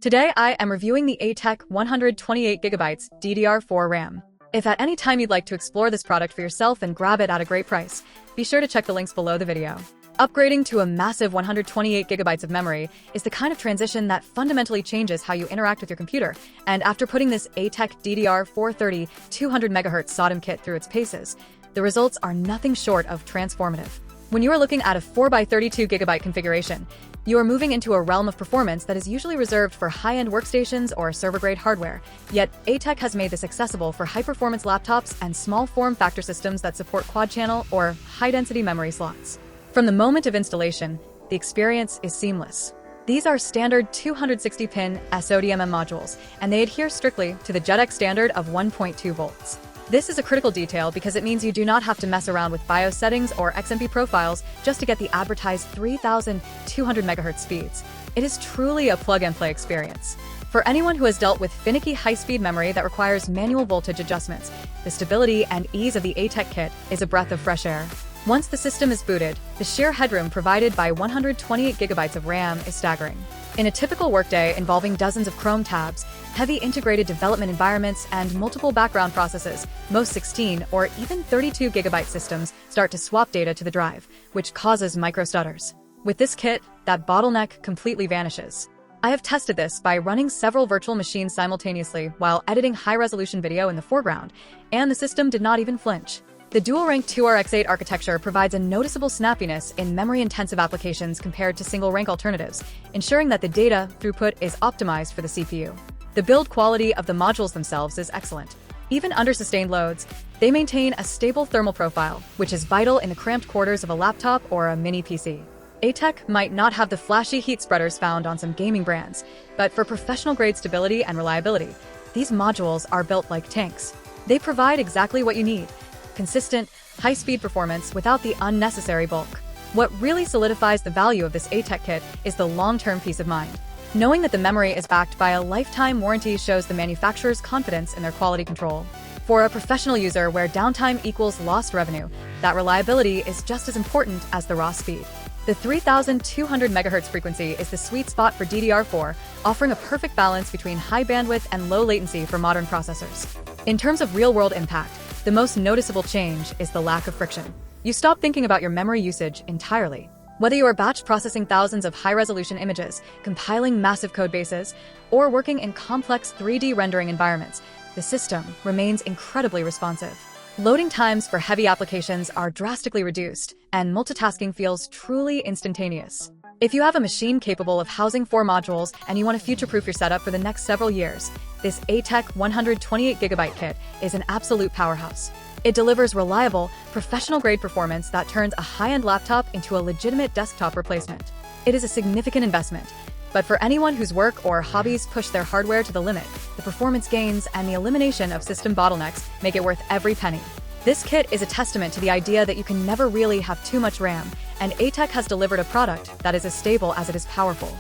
Today I am reviewing the A-Tech 128GB DDR4 RAM. If at any time you'd like to explore this product for yourself and grab it at a great price, be sure to check the links below the video. Upgrading to a massive 128GB of memory is the kind of transition that fundamentally changes how you interact with your computer, and after putting this A-Tech DDR4 3200MHz SODIMM kit through its paces, the results are nothing short of transformative. When you are looking at a 4x32GB configuration, you are moving into a realm of performance that is usually reserved for high-end workstations or server-grade hardware, yet A-Tech has made this accessible for high-performance laptops and small form factor systems that support quad-channel or high-density memory slots. From the moment of installation, the experience is seamless. These are standard 260-pin SODIMM modules, and they adhere strictly to the JEDEC standard of 1.2 volts. This is a critical detail because it means you do not have to mess around with BIOS settings or XMP profiles just to get the advertised 3200 MHz speeds. It is truly a plug-and-play experience. For anyone who has dealt with finicky high-speed memory that requires manual voltage adjustments, the stability and ease of the A-Tech kit is a breath of fresh air. Once the system is booted, the sheer headroom provided by 128GB of RAM is staggering. In a typical workday involving dozens of Chrome tabs, heavy integrated development environments, and multiple background processes, most 16 or even 32GB systems start to swap data to the drive, which causes micro-stutters. With this kit, that bottleneck completely vanishes. I have tested this by running several virtual machines simultaneously while editing high-resolution video in the foreground, and the system did not even flinch. The dual-rank 2RX8 architecture provides a noticeable snappiness in memory-intensive applications compared to single-rank alternatives, ensuring that the data throughput is optimized for the CPU. The build quality of the modules themselves is excellent. Even under sustained loads, they maintain a stable thermal profile, which is vital in the cramped quarters of a laptop or a mini PC. A-Tech might not have the flashy heat spreaders found on some gaming brands, but for professional-grade stability and reliability, these modules are built like tanks. They provide exactly what you need: consistent, high-speed performance without the unnecessary bulk. What really solidifies the value of this A-Tech kit is the long-term peace of mind. Knowing that the memory is backed by a lifetime warranty shows the manufacturer's confidence in their quality control. For a professional user where downtime equals lost revenue, that reliability is just as important as the raw speed. The 3200 MHz frequency is the sweet spot for DDR4, offering a perfect balance between high bandwidth and low latency for modern processors. In terms of real-world impact, the most noticeable change is the lack of friction. You stop thinking about your memory usage entirely. Whether you are batch processing thousands of high-resolution images, compiling massive code bases, or working in complex 3D rendering environments, the system remains incredibly responsive. Loading times for heavy applications are drastically reduced, and multitasking feels truly instantaneous. If you have a machine capable of housing 4 modules and you want to future-proof your setup for the next several years, this A-Tech 128GB kit is an absolute powerhouse. It delivers reliable, professional-grade performance that turns a high-end laptop into a legitimate desktop replacement. It is a significant investment, but for anyone whose work or hobbies push their hardware to the limit, the performance gains and the elimination of system bottlenecks make it worth every penny. This kit is a testament to the idea that you can never really have too much RAM, and A-Tech has delivered a product that is as stable as it is powerful.